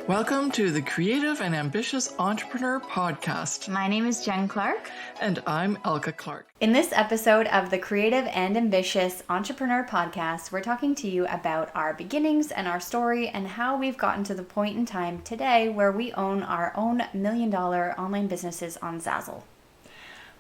Welcome to the Creative and Ambitious Entrepreneur Podcast. My name is Jen Clarke. And I'm Elke Clarke. In this episode of the Creative and Ambitious Entrepreneur Podcast, we're talking to you about our beginnings and our story and how we've gotten to the point in time today where we own our own $1 million online businesses on Zazzle.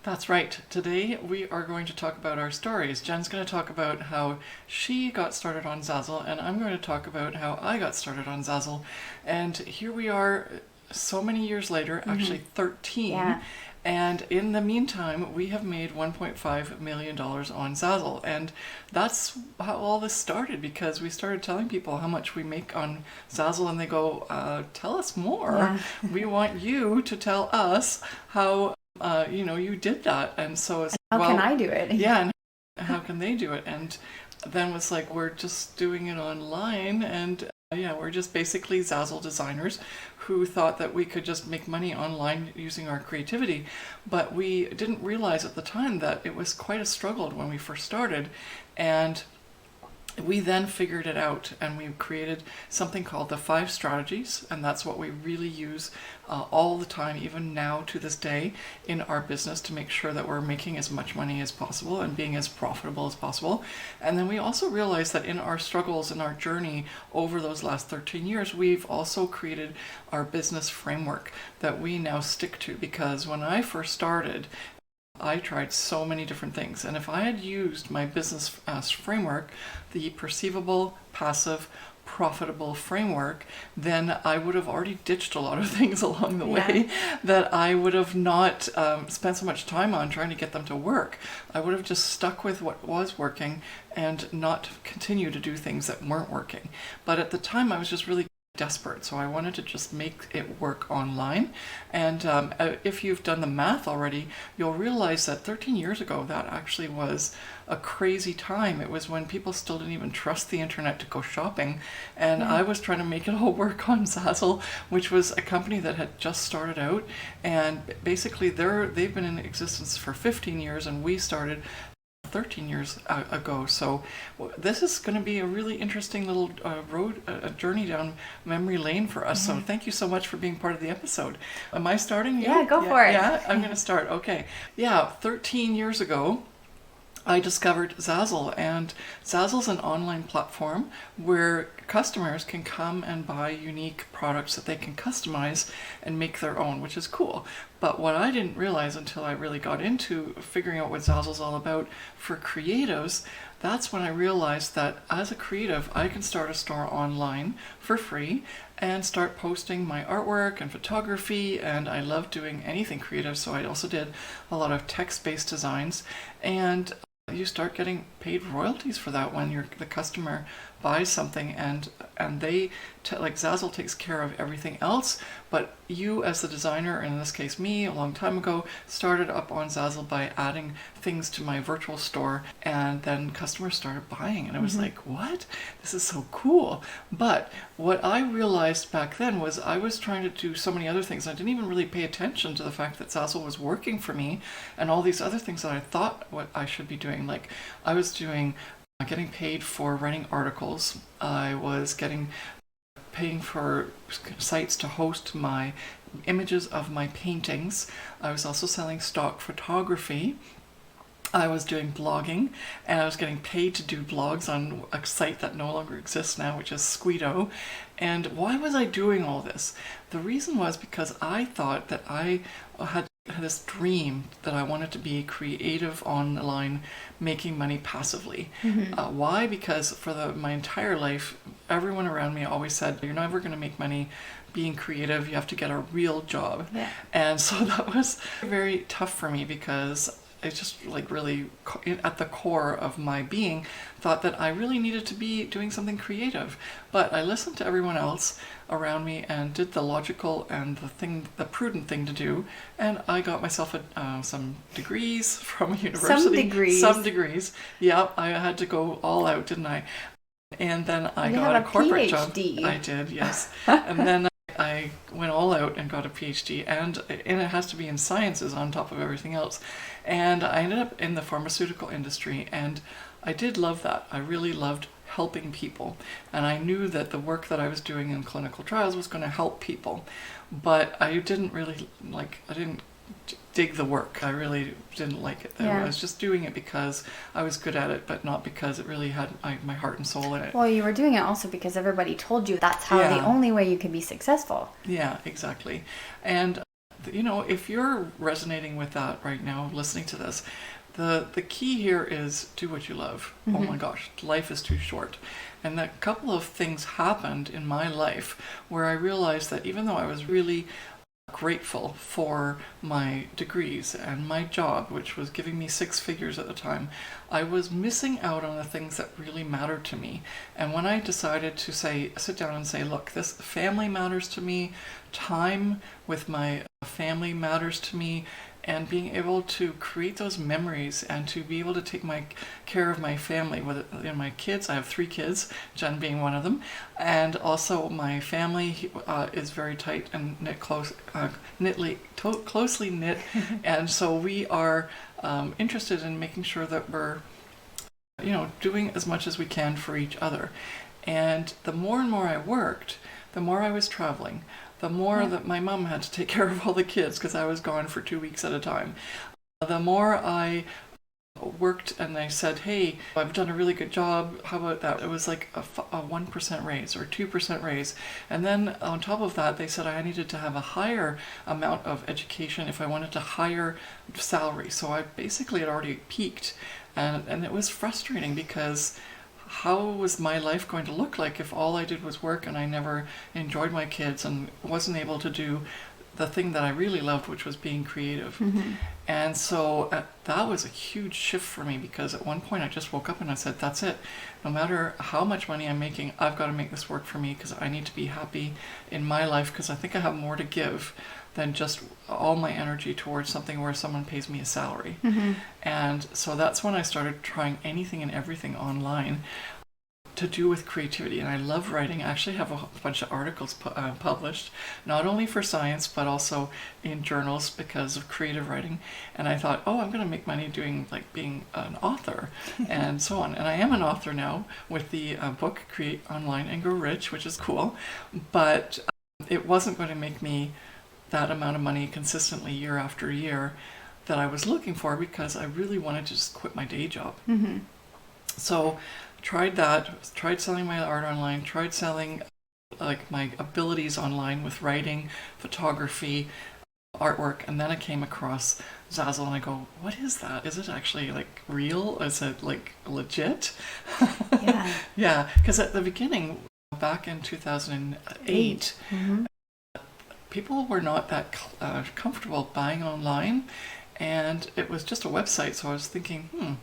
That's right. Today we are going to talk about our stories. Jen's going to talk about how she got started on Zazzle, and I'm going to talk about how I got started on Zazzle. And here we are so many years later, actually 13. Yeah. And in the meantime, we have made $1.5 million on Zazzle. And that's how all this started, because we started telling people how much we make on Zazzle, and they go, tell us more. Yeah. We want you to tell us how you did that. And so it's How can I do it? Yeah, and how can they do it? And then it's like, we're just doing it online, and we're just basically Zazzle designers who thought that we could just make money online using our creativity. But we didn't realize at the time that it was quite a struggle when we first started. And we then figured it out, and we created something called the 5 strategies, and that's what we really use all the time, even now to this day, in our business, to make sure that we're making as much money as possible and being as profitable as possible. And then we also realized that in our struggles and our journey over those last 13 years, we've also created our business framework that we now stick to, because when I first started, I tried so many different things, and if I had used my business framework, the perceivable, passive, profitable framework, then I would have already ditched a lot of things along the way that I would have not spent so much time on trying to get them to work. I would have just stuck with what was working and not continue to do things that weren't working. But at the time, I was just really desperate, so I wanted to just make it work online. And if you've done the math already, you'll realize that 13 years ago, that actually was a crazy time. It was when people still didn't even trust the internet to go shopping, and I was trying to make it all work on Zazzle, which was a company that had just started out, and basically they've been in existence for 15 years, and we started 13 years ago. So this is going to be a really interesting little a journey down memory lane for us. So thank you so much for being part of the episode. Am I starting? Yeah, go for it. Yeah, I'm going to start. Okay. Yeah, 13 years ago, I discovered Zazzle, and Zazzle's an online platform where customers can come and buy unique products that they can customize and make their own, which is cool. But what I didn't realize until I really got into figuring out what Zazzle's all about for creatives, that's when I realized that as a creative, I can start a store online for free and start posting my artwork and photography, and I love doing anything creative, so I also did a lot of text-based designs, and you start getting paid royalties for that when the customer buys something, and they like Zazzle takes care of everything else, but you as the designer, and in this case me a long time ago, started up on Zazzle by adding things to my virtual store, and then customers started buying, and I was like, what? This is so cool. But what I realized back then was I was trying to do so many other things. I didn't even really pay attention to the fact that Zazzle was working for me and all these other things that I thought what I should be doing. Like I was getting paid for writing articles. I was paying for sites to host my images of my paintings. I was also selling stock photography. I was doing blogging, and I was getting paid to do blogs on a site that no longer exists now, which is Squeedo. And why was I doing all this? The reason was because I thought that I had this dream that I wanted to be creative online, making money passively. Why? Because for my entire life, everyone around me always said, you're never going to make money being creative, you have to get a real job. Yeah. And so that was very tough for me, because it's just like really at the core of my being thought that I really needed to be doing something creative. But I listened to everyone else around me and did the logical and the prudent thing to do, and I got myself some degrees from university. Some degrees. Yeah, I had to go all out, didn't I? And then I got a corporate PhD. job. I did, yes. And then I went all out and got a PhD, and it has to be in sciences on top of everything else. And I ended up in the pharmaceutical industry, and I did love that. I really loved helping people. And I knew that the work that I was doing in clinical trials was going to help people. But I didn't really I didn't dig the work. I really didn't like it. Yeah. I was just doing it because I was good at it, but not because it really had my heart and soul in it. Well, you were doing it also because everybody told you that's how the only way you could be successful. Yeah, exactly. And if you're resonating with that right now, listening to this, the key here is do what you love. Oh my gosh, life is too short. And a couple of things happened in my life where I realized that even though I was really grateful for my degrees and my job, which was giving me 6 figures at the time, I was missing out on the things that really mattered to me. And when I decided to sit down and say, look, this family matters to me, time with my family matters to me, and being able to create those memories and to be able to take care of my family, my kids. I have 3 kids, Jen being one of them, and also my family is very tight and closely knit, and so we are interested in making sure that we're doing as much as we can for each other. And the more and more I worked, the more I was traveling, the more that my mom had to take care of all the kids because I was gone for 2 weeks at a time. The more I worked and I said, hey, I've done a really good job, how about that? It was like a 1% raise or 2% raise. And then on top of that, they said I needed to have a higher amount of education if I wanted to higher salary. So I basically had already peaked. And it was frustrating because how was my life going to look like if all I did was work and I never enjoyed my kids and wasn't able to do the thing that I really loved, which was being creative. And so that was a huge shift for me because at one point I just woke up and I said, that's it. No matter how much money I'm making, I've got to make this work for me because I need to be happy in my life because I think I have more to give than just all my energy towards something where someone pays me a salary. And so that's when I started trying anything and everything online to do with creativity. And I love writing. I actually have a bunch of articles published, not only for science, but also in journals because of creative writing. And I thought, I'm going to make money doing being an author and so on. And I am an author now with the book Create Online and Grow Rich, which is cool. But it wasn't going to make me that amount of money consistently year after year that I was looking for because I really wanted to just quit my day job. So tried selling my art online, tried selling my abilities online with writing, photography, artwork, and then I came across Zazzle and I go, what is that? Is it actually real? Is it legit? Yeah. Yeah, because at the beginning, back in 2008, people were not that comfortable buying online, and it was just a website. So I was thinking,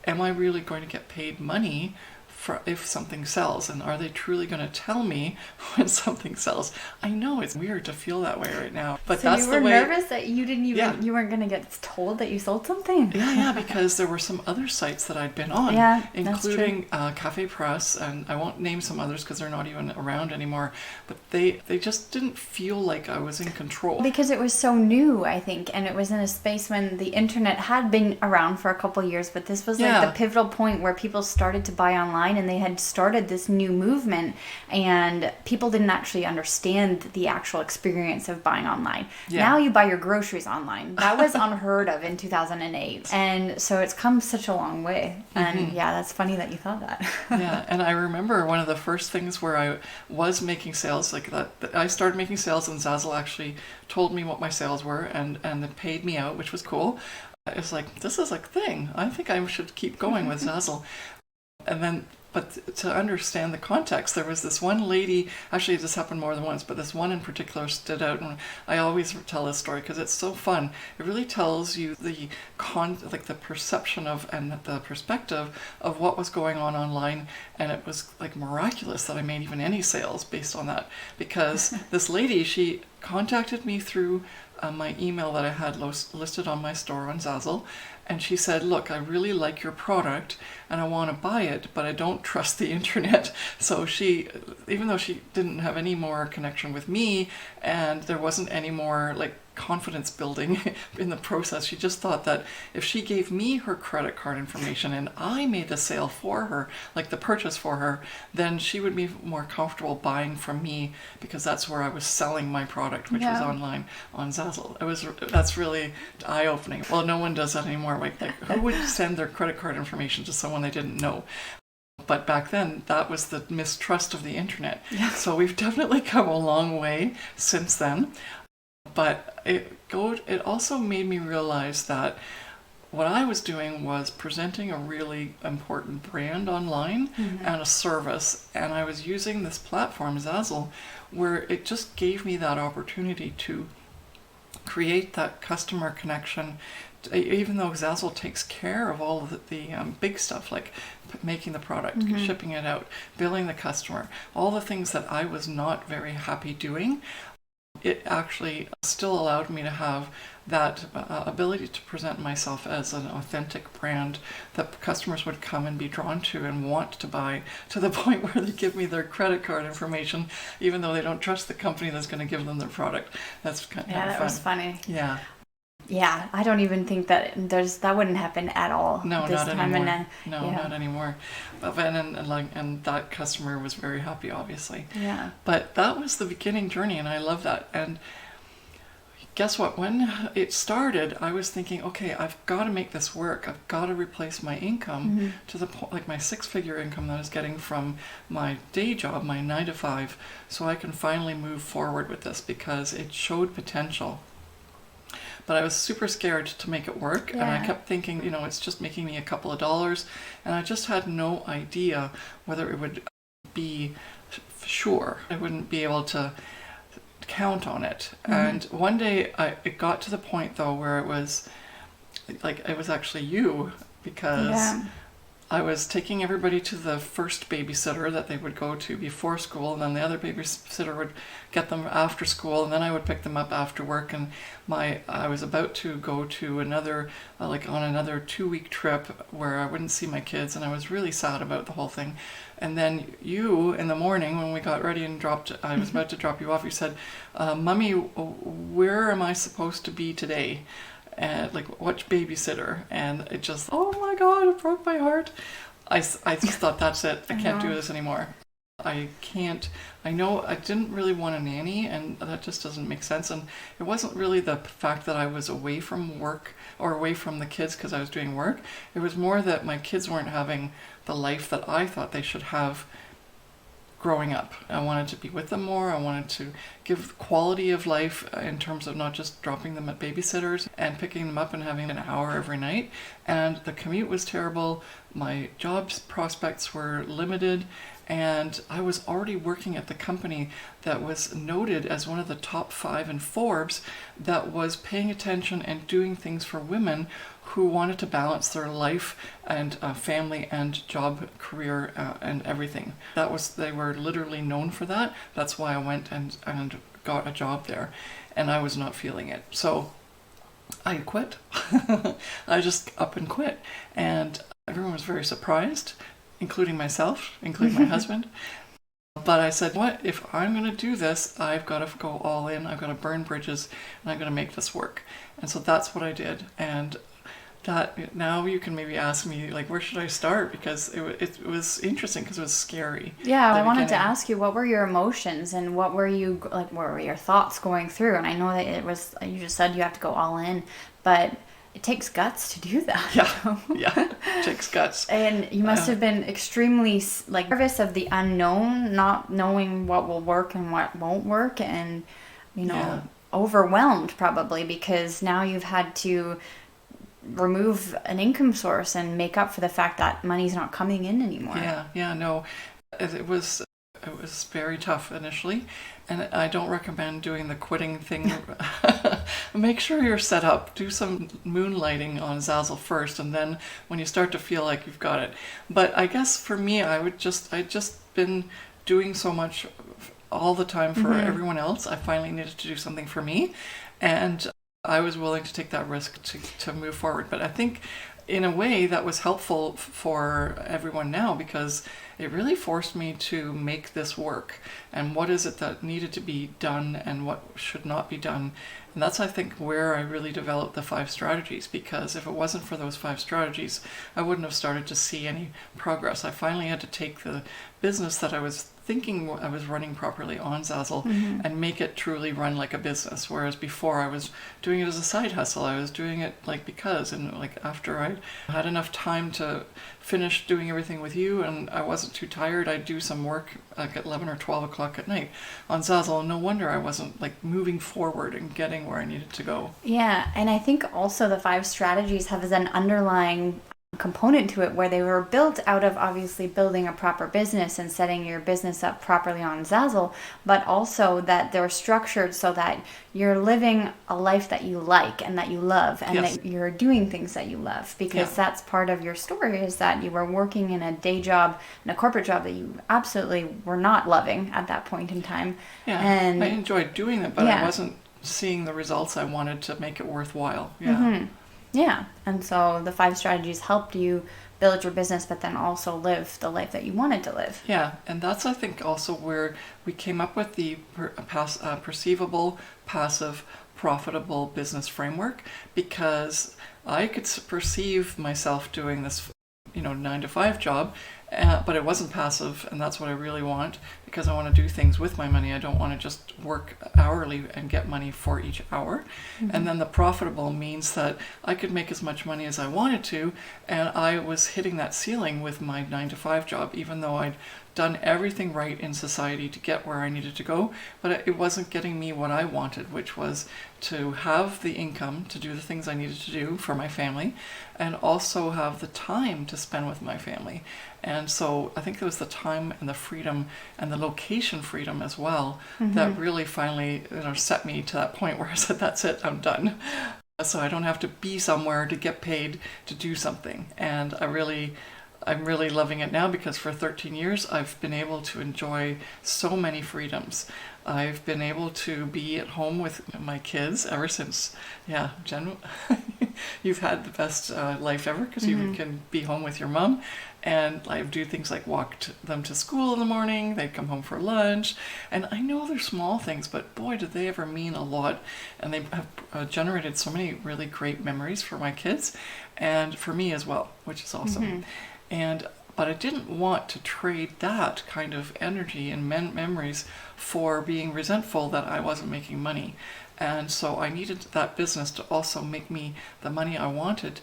am I really going to get paid money for if something sells? And are they truly going to tell me when something sells? I know it's weird to feel that way right now, but so that's the way. You were nervous that you didn't even, you weren't going to get told that you sold something? Yeah, because there were some other sites that I'd been on, including Cafe Press, and I won't name some others because they're not even around anymore, but they just didn't feel like I was in control. Because it was so new, I think, and it was in a space when the internet had been around for a couple of years, but this was the pivotal point where people started to buy online and they had started this new movement, and people didn't actually understand the actual experience of buying online. Now you buy your groceries online. That was unheard of in 2008, and so it's come such a long way. And that's funny that you thought that. And I remember one of the first things where I was making sales that I started making sales, and Zazzle actually told me what my sales were and they paid me out, which was cool. It's this is a thing. I think I should keep going with Zazzle. And then, but to understand the context, there was this one lady, actually this happened more than once, but this one in particular stood out, and I always tell this story because it's so fun. It really tells you the perception of and the perspective of what was going on online, and it was miraculous that I made even any sales based on that, because this lady, she contacted me through my email that I had listed on my store on Zazzle, and she said, look, I really like your product. and I want to buy it, but I don't trust the internet. So she, even though she didn't have any more connection with me, and there wasn't any more like confidence building in the process, she just thought that if she gave me her credit card information and I made the sale for her, like the purchase for her, then she would be more comfortable buying from me, because that's where I was selling my product, which was online on Zazzle. That's really eye-opening. Well, no one does that anymore. Like who would send their credit card information to someone they didn't know? But back then, that was the mistrust of the internet. Yeah. So we've definitely come a long way since then. But it also made me realize that what I was doing was presenting a really important brand online and a service. And I was using this platform, Zazzle, where it just gave me that opportunity to create that customer connection. Even though Zazzle takes care of all of the big stuff, like making the product, shipping it out, billing the customer, all the things that I was not very happy doing, it actually still allowed me to have that ability to present myself as an authentic brand that customers would come and be drawn to and want to buy, to the point where they give me their credit card information, even though they don't trust the company that's going to give them their product. That's kind of fun. That was funny. Yeah. Yeah, I don't even think that that wouldn't happen at all. No, this not time. anymore. Not anymore. And that customer was very happy, obviously. Yeah. But that was the beginning journey, and I love that. And guess what? When it started, I was thinking, okay, I've got to make this work. I've got to replace my income to the point, like my 6-figure income that I was getting from my day job, my 9 to 5, so I can finally move forward with this, because it showed potential. But I was super scared to make it work, and I kept thinking, it's just making me a couple of dollars, and I just had no idea whether it would be sure. I wouldn't be able to count on it. And one day it got to the point, though, where it was actually you, because I was taking everybody to the first babysitter that they would go to before school, and then the other babysitter would get them after school, and then I would pick them up after work. And I was about to go to another, on another 2-week trip where I wouldn't see my kids, and I was really sad about the whole thing. And then you, in the morning, when we got ready and I was about to drop you off, you said, "Mummy, where am I supposed to be today? And what babysitter?" And it just, oh my God, it broke my heart. I just thought, that's it. I can't do this anymore. I know I didn't really want a nanny, and that just doesn't make sense. And it wasn't really the fact that I was away from work or away from the kids because I was doing work. It was more that my kids weren't having the life that I thought they should have growing up. I wanted to be with them more. I wanted to give quality of life in terms of not just dropping them at babysitters and picking them up and having an hour every night. And the commute was terrible. My job prospects were limited. And I was already working at the company that was noted as one of the top 5 in Forbes that was paying attention and doing things for women who wanted to balance their life and family and job, career, and everything. They were literally known for that. That's why I went and got a job there, and I was not feeling it. So I quit. I just up and quit, and everyone was very surprised, including myself, including my husband. But I said, what? If I'm going to do this, I've got to go all in. I've got to burn bridges, and I'm going to make this work. And so that's what I did. And that, now you can maybe ask me, where should I start? Because it was interesting, because it was scary. Yeah, I wanted to ask you, what were your emotions, and what were your thoughts going through? And I know that you just said you have to go all in, but it takes guts to do that. Yeah, it takes guts. And you must have been extremely nervous of the unknown, not knowing what will work and what won't work, and overwhelmed probably, because now you've had to remove an income source and make up for the fact that money's not coming in anymore. No, it was very tough initially, and I don't recommend doing the quitting thing. Make sure you're set up. Do some moonlighting on Zazzle first, and then when you start to feel like you've got it. But I guess for me, I'd just been doing so much all the time for everyone else. I finally needed to do something for me, and I was willing to take that risk to move forward. But I think in a way that was helpful for everyone now, because it really forced me to make this work, and what is it that needed to be done and what should not be done. And that's, I think, where I really developed the 5 strategies, because if it wasn't for those 5 strategies, I wouldn't have started to see any progress. I finally had to take the business that I was thinking I was running properly on Zazzle and make it truly run like a business. Whereas before I was doing it as a side hustle. I was doing it because, and after I had enough time to finish doing everything with you and I wasn't too tired, I'd do some work at 11 or 12 o'clock at night on Zazzle. And no wonder I wasn't moving forward and getting where I needed to go. Yeah, and I think also the 5 strategies have an underlying component to it where they were built out of obviously building a proper business and setting your business up properly on Zazzle, but also that they're structured so that you're living a life that you like and that you love, and that you're doing things that you love, because that's part of your story, is that you were working in a day job, in a corporate job that you absolutely were not loving at that point in time. Yeah, and I enjoyed doing it, but I wasn't seeing the results I wanted to make it worthwhile. Yeah, and so the 5 strategies helped you build your business, but then also live the life that you wanted to live. Yeah, and that's, I think, also where we came up with the perceivable, passive, profitable business framework, because I could perceive myself doing this 9-to-5 job, but it wasn't passive, and that's what I really want, because I want to do things with my money. I don't want to just work hourly and get money for each hour. And then the profitable means that I could make as much money as I wanted to, and I was hitting that ceiling with my 9-to-5 job, even though I'd done everything right in society to get where I needed to go, but it wasn't getting me what I wanted, which was to have the income to do the things I needed to do for my family, and also have the time to spend with my family. And so I think it was the time and the freedom and the location freedom as well that really finally set me to that point where I said, that's it, I'm done. So I don't have to be somewhere to get paid to do something. And I'm really loving it now, because for 13 years I've been able to enjoy so many freedoms. I've been able to be at home with my kids ever since, Jen, you've had the best life ever, because you can be home with your mom. And I do things like walk them to school in the morning, they come home for lunch. And I know they're small things, but boy, did they ever mean a lot. And they have generated so many really great memories for my kids and for me as well, which is awesome. But I didn't want to trade that kind of energy and memories for being resentful that I wasn't making money. And so I needed that business to also make me the money I wanted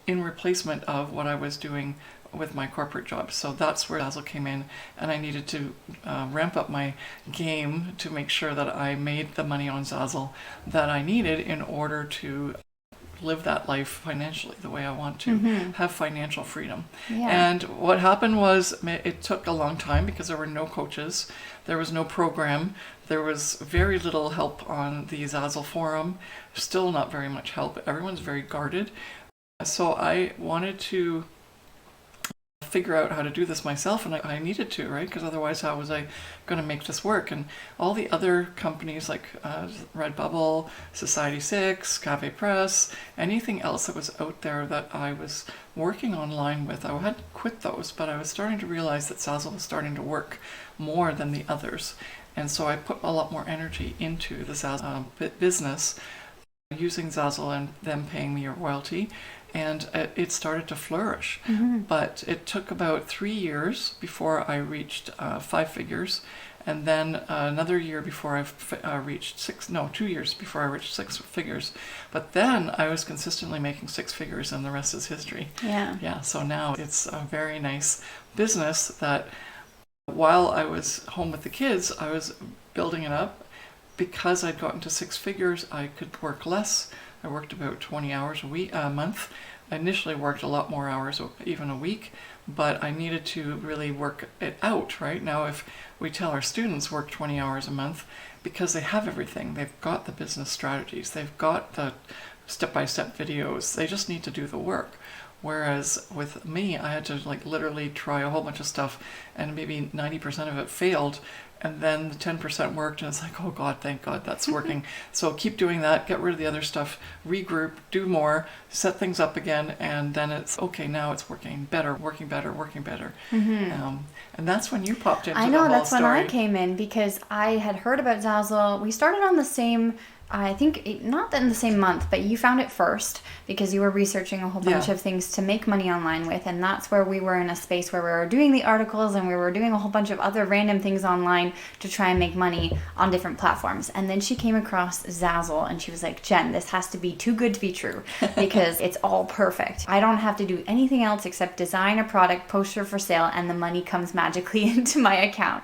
in replacement of what I was doing with my corporate job. So that's where Zazzle came in, and I needed to ramp up my game to make sure that I made the money on Zazzle that I needed in order to live that life financially the way I want to, have financial freedom. And what happened was, it took a long time because there were no coaches, there was no program, there was very little help on the Zazzle forum, still not very much help, everyone's very guarded. So I wanted to figure out how to do this myself, and I needed to, right? Because otherwise how was I going to make this work? And all the other companies like Redbubble, Society6, Cafe Press, anything else that was out there that I was working online with, I had quit those, but I was starting to realize that Zazzle was starting to work more than the others. And so I put a lot more energy into the Zazzle business, using Zazzle and them paying me a royalty, and it started to flourish. But it took about 3 years before I reached 5 figures, and then another year before I reached 2 years before I reached 6 figures. But then I was consistently making 6 figures, and the rest is history. So now it's a very nice business that, while I was home with the kids, I was building it up. Because I'd gotten to 6 figures, I could work less. I worked about 20 hours a month. I initially worked a lot more hours, even a week, but I needed to really work it out, right? Now, if we tell our students work 20 hours a month, because they have everything, they've got the business strategies, they've got the step-by-step videos, they just need to do the work. Whereas with me, I had to literally try a whole bunch of stuff, and maybe 90% of it failed. and then the 10% worked, and it's like, oh God, thank God that's working. So keep doing that, get rid of the other stuff, regroup, do more, set things up again, and then it's okay, now it's working better, working better, working better. And that's when you popped into I know, the whole that's story. when I came in, because I had heard about Zazzle. We started on the same, I think, not in the same month, but you found it first because you were researching a whole bunch of things to make money online with. And that's where we were in a space where we were doing the articles and we were doing a whole bunch of other random things online to try and make money on different platforms. And then she came across Zazzle and she was like, Jen, this has to be too good to be true because it's all perfect. I don't have to do anything else except design a product, post it for sale, and the money comes magically into my account.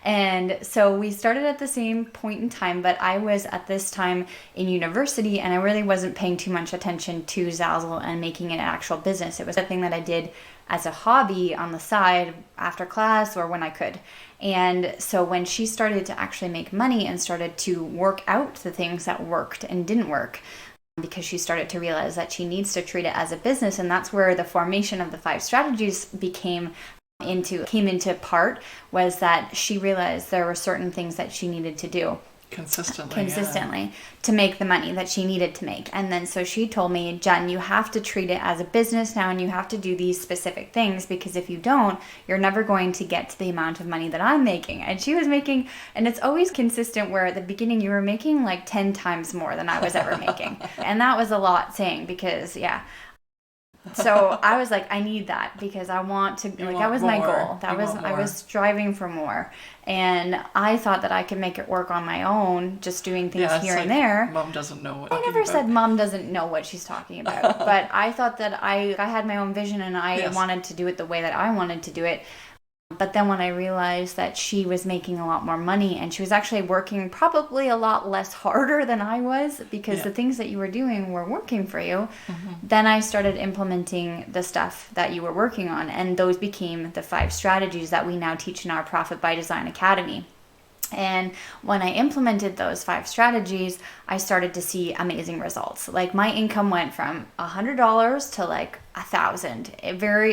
And so we started at the same point in time, but I was at this time in university and I really wasn't paying too much attention to Zazzle and making it an actual business. It was a thing that I did as a hobby on the side after class or when I could. And so when she started to actually make money and started to work out the things that worked and didn't work, because she started to realize that she needs to treat it as a business, and that's where the formation of the 5 strategies came into part, was that she realized there were certain things that she needed to do consistently to make the money that she needed to make. And then so she told me, Jen, you have to treat it as a business now, and you have to do these specific things, because if you don't, you're never going to get to the amount of money that I'm making. And she was making, and it's always consistent, where at the beginning you were making like 10 times more than I was ever making. And that was a lot saying, because so I was like, I need that, because I want to, like, that was my goal. I was striving for more. And I thought that I could make it work on my own, just doing things here and there. Mom doesn't know what I never said mom doesn't know what she's talking about. But I thought that I had my own vision, and I wanted to do it the way that I wanted to do it. But then when I realized that she was making a lot more money, and she was actually working probably a lot less harder than I was, because the things that you were doing were working for you, then I started implementing the stuff that you were working on. And those became the 5 strategies that we now teach in our Profit by Design Academy. And when I implemented those 5 strategies, I started to see amazing results. Like, my income went from $100 to like $1,000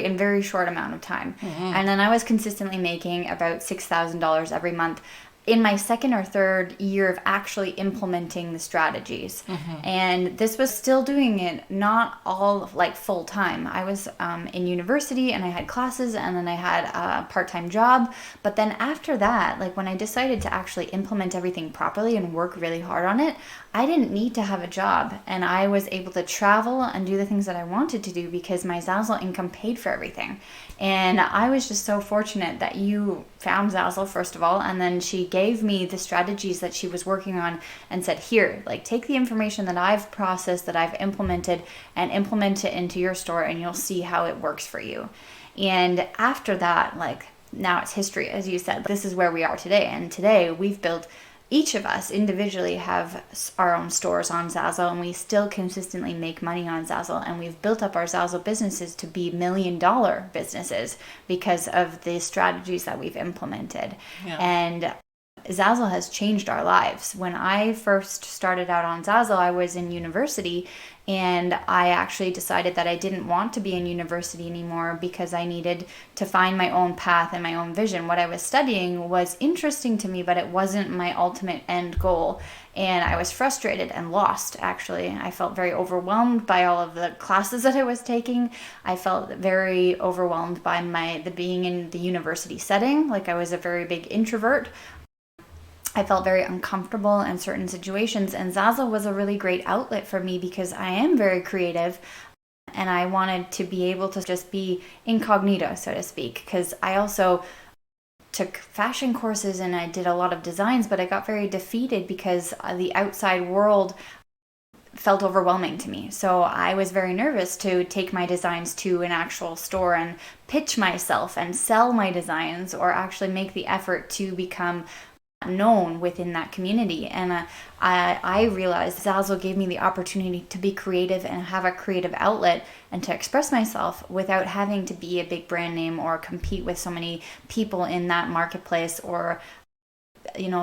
in very short amount of time. And then I was consistently making about $6,000 every month in my second or third year of actually implementing the strategies. And this was still doing it not all like full time. I was in university, and I had classes, and then I had a part-time job. But then after that, like, when I decided to actually implement everything properly and work really hard on it, I didn't need to have a job, and I was able to travel and do the things that I wanted to do because my Zazzle income paid for everything. And I was just so fortunate that you found Zazzle, first of all, and then she gave me the strategies that she was working on and said, here, like, take the information that I've processed, that I've implemented, and implement it into your store, and you'll see how it works for you. And after that, like, now it's history, as you said. This is where we are today. And today we've built, each of us individually have our own stores on Zazzle, and we still consistently make money on Zazzle. And we've built up our Zazzle businesses to be $1 million businesses because of the strategies that we've implemented. And Zazzle has changed our lives. When I first started out on Zazzle, I was in university, and I actually decided that I didn't want to be in university anymore because I needed to find my own path and my own vision. What I was studying was interesting to me, but it wasn't my ultimate end goal. And I was frustrated and lost, actually. I felt very overwhelmed by all of the classes that I was taking. I felt very overwhelmed by the being in the university setting. Like, I was a very big introvert. I felt very uncomfortable in certain situations, and Zazzle was a really great outlet for me because I am very creative, and I wanted to be able to just be incognito, so to speak, because I also took fashion courses and I did a lot of designs, but I got very defeated because the outside world felt overwhelming to me. So I was very nervous to take my designs to an actual store and pitch myself and sell my designs, or actually make the effort to become known within that community. And I realized Zazzle gave me the opportunity to be creative and have a creative outlet and to express myself without having to be a big brand name or compete with so many people in that marketplace, or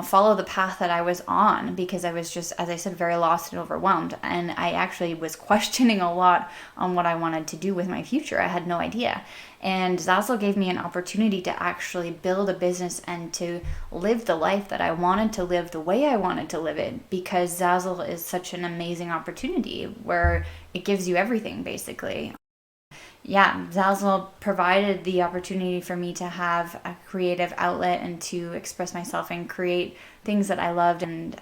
follow the path that I was on, because I was just, as I said, very lost and overwhelmed. And I actually was questioning a lot on what I wanted to do with my future. I had no idea. And Zazzle gave me an opportunity to actually build a business and to live the life that I wanted to live the way I wanted to live it, because Zazzle is such an amazing opportunity where it gives you everything, basically. Yeah, Zazzle provided the opportunity for me to have a creative outlet and to express myself and create things that I loved and,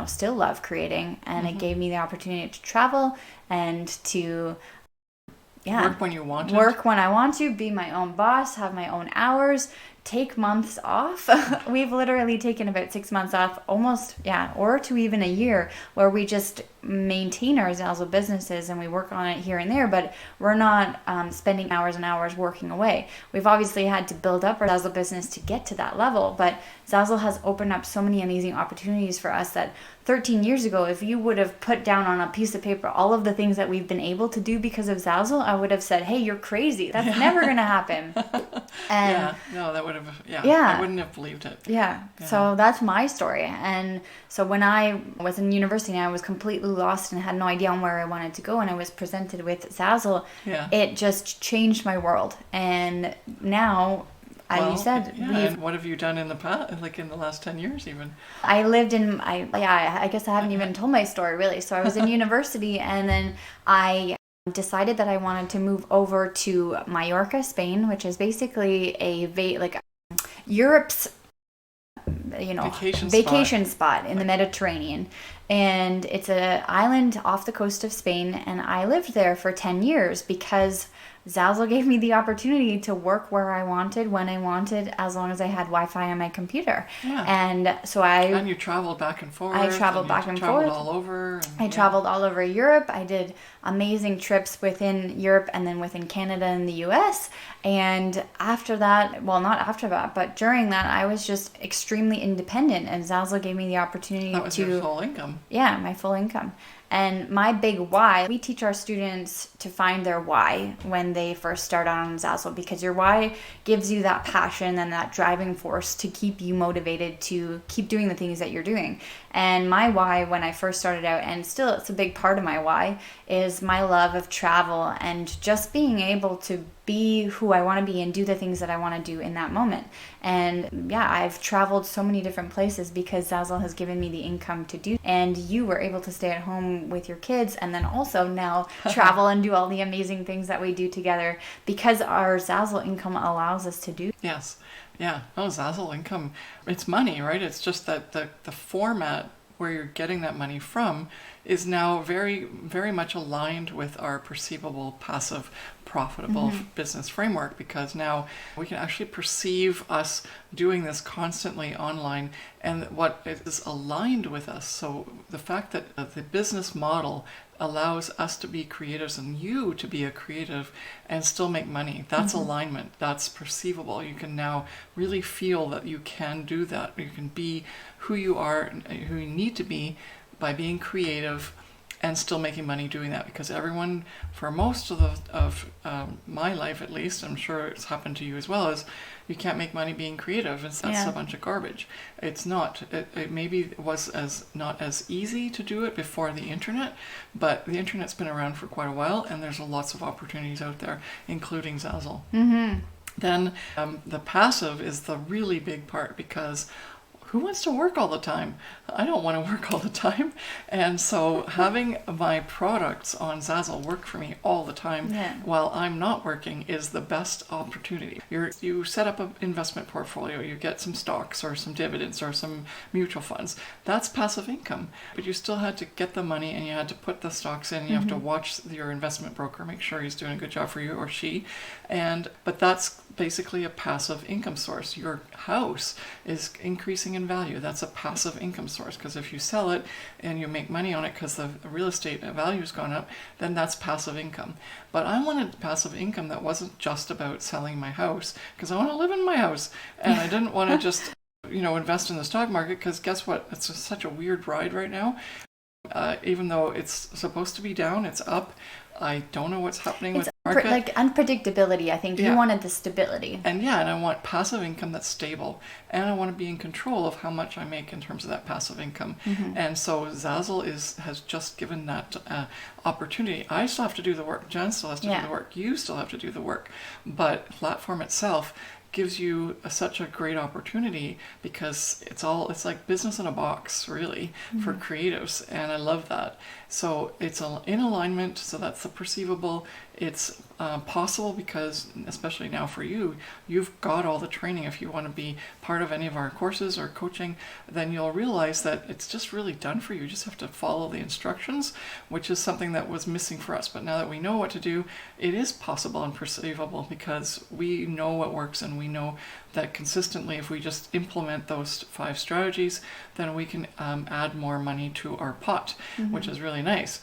still love creating. And it gave me the opportunity to travel and to work when you want to. Work when I want to, be my own boss, have my own hours, take months off. We've literally taken about 6 months off, almost, or to even a year, where we just maintain our Zazzle businesses and we work on it here and there, but we're not spending hours and hours working away. We've obviously had to build up our Zazzle business to get to that level, but Zazzle has opened up so many amazing opportunities for us that 13 years ago, if you would have put down on a piece of paper all of the things that we've been able to do because of Zazzle, I would have said, hey, you're crazy. That's never going to happen. And that would have, I wouldn't have believed it. Yeah. So that's my story. And so when I was in university and I was completely lost and had no idea on where I wanted to go, and I was presented with Zazzle, it just changed my world. And now, as you said, and what have you done in the past, like in the last 10 years even? I lived in, I guess I haven't even told my story really. So I was in university, and then I decided that I wanted to move over to Mallorca, Spain, which is basically Europe's vacation spot in the Mediterranean. And it's an island off the coast of Spain, and I lived there for 10 years because Zazzle gave me the opportunity to work where I wanted, when I wanted, as long as I had Wi-Fi on my computer. Yeah. And so And you traveled back and forth. I traveled back and forth. Traveled all over. I traveled all over Europe. I did amazing trips within Europe and then within Canada and the US. And after that, well, not after that, but during that, I was just extremely independent. And Zazzle gave me the opportunity That was your full income. Yeah, my full income. And my big why, we teach our students to find their why when they first start out on Zazzle, because your why gives you that passion and that driving force to keep you motivated to keep doing the things that you're doing. And my why when I first started out, and still it's a big part of my why, is my love of travel and just being able to be who I want to be and do the things that I want to do in that moment. And I've traveled so many different places because Zazzle has given me the income to do. And you were able to stay at home with your kids and then also now travel and do all the amazing things that we do together because our Zazzle income allows us to do. Yes. Yeah. Oh, Zazzle income. It's money, right? It's just that the format where you're getting that money from is now very, very much aligned with our perceivable, passive, profitable business framework, because now we can actually perceive us doing this constantly online and what is aligned with us. So the fact that the business model allows us to be creatives and you to be a creative and still make money, that's alignment, that's perceivable. You can now really feel that you can do that. You can be who you are, who you need to be by being creative and still making money doing that, because everyone, for most of my life at least, I'm sure it's happened to you as well, is you can't make money being creative, and that's a bunch of garbage. It's not. It maybe was not as easy to do it before the internet, but the internet's been around for quite a while, and there's lots of opportunities out there, including Zazzle. Then the passive is the really big part, because who wants to work all the time? I don't want to work all the time. And so having my products on Zazzle work for me all the time while I'm not working is the best opportunity. You set up an investment portfolio, you get some stocks or some dividends or some mutual funds. That's passive income. But you still had to get the money and you had to put the stocks in. You have to watch your investment broker, make sure he's doing a good job for you or she. But that's basically a passive income source. Your house is increasing in value. That's a passive income source, because if you sell it and you make money on it because the real estate value's gone up, then that's passive income. But I wanted passive income that wasn't just about selling my house, because I want to live in my house, and I didn't want to just invest in the stock market, because guess what? It's just such a weird ride right now. Even though it's supposed to be down, it's up. I don't know what's happening with market. Like unpredictability, I think. You wanted the stability. And I want passive income that's stable. And I want to be in control of how much I make in terms of that passive income. And so Zazzle has just given that opportunity. I still have to do the work. Jen still has to do the work. You still have to do the work. But the platform itself gives you such a great opportunity because it's like business in a box, really, for creatives, and I love that. So it's in alignment, so that's the perceivable. It's possible because, especially now for you, you've got all the training. If you want to be part of any of our courses or coaching, then you'll realize that it's just really done for you. You just have to follow the instructions, which is something that was missing for us. But now that we know what to do, it is possible and perceivable because we know what works, and we know that consistently, if we just implement those 5 strategies, then we can add more money to our pot, which is really nice.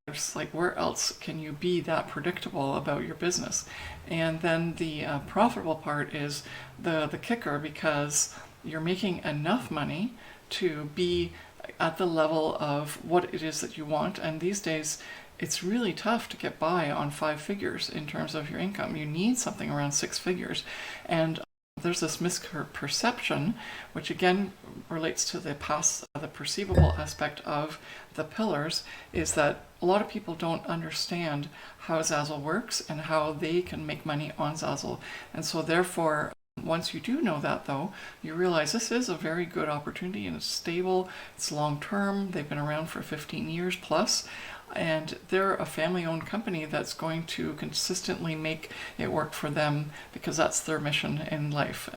It's like, where else can you be that predictable about your business? And then the profitable part is the kicker, because you're making enough money to be at the level of what it is that you want. And these days, it's really tough to get by on 5 figures in terms of your income. You need something around 6 figures. And there's this misperception, which again relates to the perceivable aspect of the pillars, is that a lot of people don't understand how Zazzle works and how they can make money on Zazzle. And so therefore, once you do know that, though, you realize this is a very good opportunity, and it's stable, it's long term, they've been around for 15 years plus, and they're a family-owned company that's going to consistently make it work for them because that's their mission in life,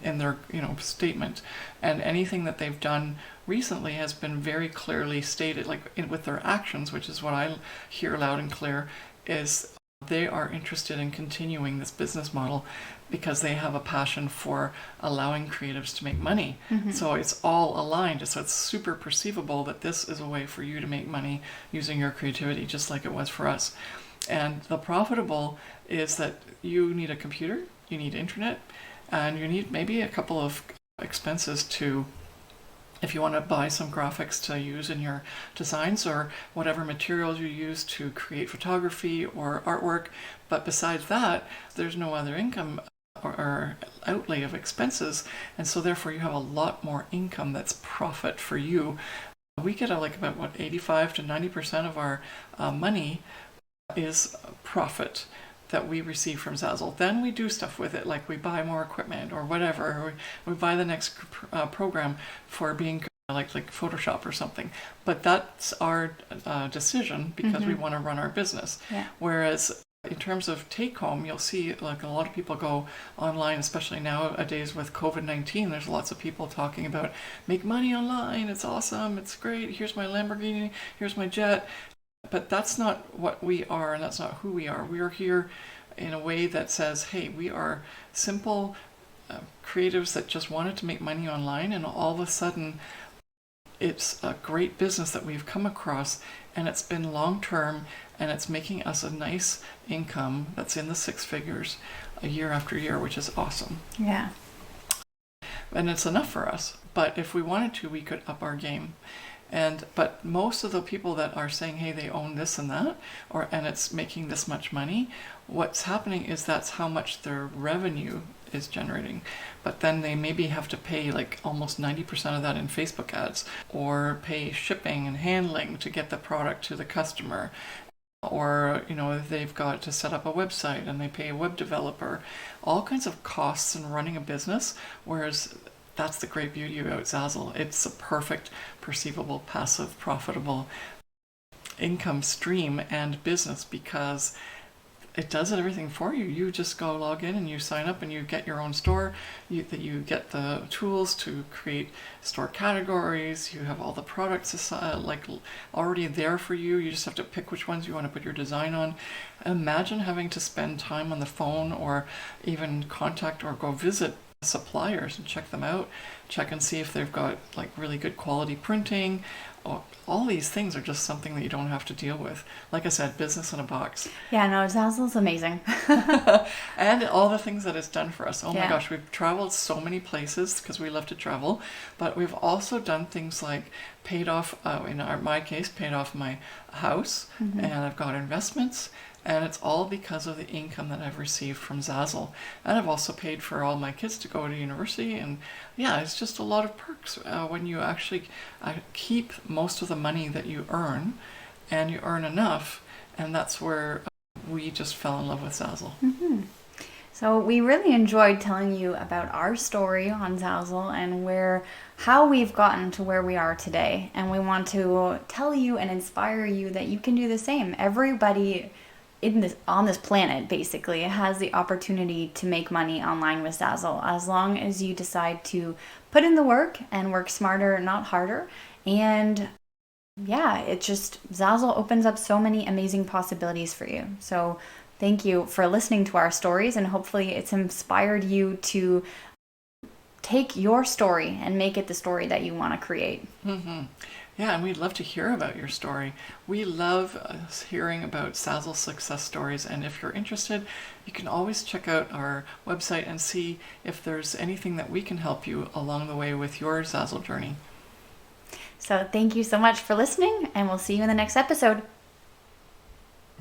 in their statement. And anything that they've done recently has been very clearly stated, with their actions, which is what I hear loud and clear, is they are interested in continuing this business model because they have a passion for allowing creatives to make money. So it's all aligned. So it's super perceivable that this is a way for you to make money using your creativity, just like it was for us. And the profitable is that you need a computer, you need internet, and you need maybe a couple of expenses to, if you want to buy some graphics to use in your designs or whatever materials you use to create photography or artwork. But besides that, there's no other income or outlay of expenses. And so therefore you have a lot more income that's profit for you. We get about 85 to 90% of our money is profit that we receive from Zazzle. Then we do stuff with it, like we buy more equipment or whatever, or we buy the next program for being like Photoshop or something. But that's our decision because we want to run our business. Whereas in terms of take home, you'll see like a lot of people go online, especially nowadays with COVID-19. There's lots of people talking about make money online. It's awesome. It's great. Here's my Lamborghini. Here's my jet. But that's not what we are, and that's not who we are. We are here in a way that says, hey, we are simple creatives that just wanted to make money online, and all of a sudden it's a great business that we've come across, and it's been long-term, and it's making us a nice income that's in the 6 figures year after year, which is awesome. Yeah. And it's enough for us. But if we wanted to, we could up our game. But most of the people that are saying, hey, they own this and that, and it's making this much money, what's happening is that's how much their revenue is generating. But then they maybe have to pay like almost 90% of that in Facebook ads, or pay shipping and handling to get the product to the customer. Or, they've got to set up a website and they pay a web developer. All kinds of costs in running a business, whereas that's the great beauty about Zazzle. It's a perfect, perceivable, passive, profitable income stream and business because it does everything for you. You just go log in and you sign up and you get your own store. You get the tools to create store categories. You have all the products already there for you. You just have to pick which ones you want to put your design on. Imagine having to spend time on the phone or even contact or go visit suppliers and check them out, check and see if they've got like really good quality printing. All these things are just something that you don't have to deal with. Like I said, business in a box. Yeah, no, Zazzle's amazing. And all the things that it's done for us. Oh my gosh, we've traveled so many places because we love to travel, but we've also done things like paid off, in my case, paid off my house, and I've got investments, And it's all because of the income that I've received from Zazzle. And I've also paid for all my kids to go to university. And yeah, it's just a lot of perks when you actually keep most of the money that you earn, and you earn enough. And that's where we just fell in love with Zazzle. Mm-hmm. So we really enjoyed telling you about our story on Zazzle and how we've gotten to where we are today. And we want to tell you and inspire you that you can do the same. Everybody on this planet basically has the opportunity to make money online with Zazzle, as long as you decide to put in the work and work smarter, not harder. And yeah, Zazzle opens up so many amazing possibilities for you. So thank you for listening to our stories, and hopefully it's inspired you to take your story and make it the story that you want to create. Mm-hmm. Yeah, and we'd love to hear about your story. We love hearing about Zazzle success stories, and if you're interested, you can always check out our website and see if there's anything that we can help you along the way with your Zazzle journey. So thank you so much for listening, and we'll see you in the next episode.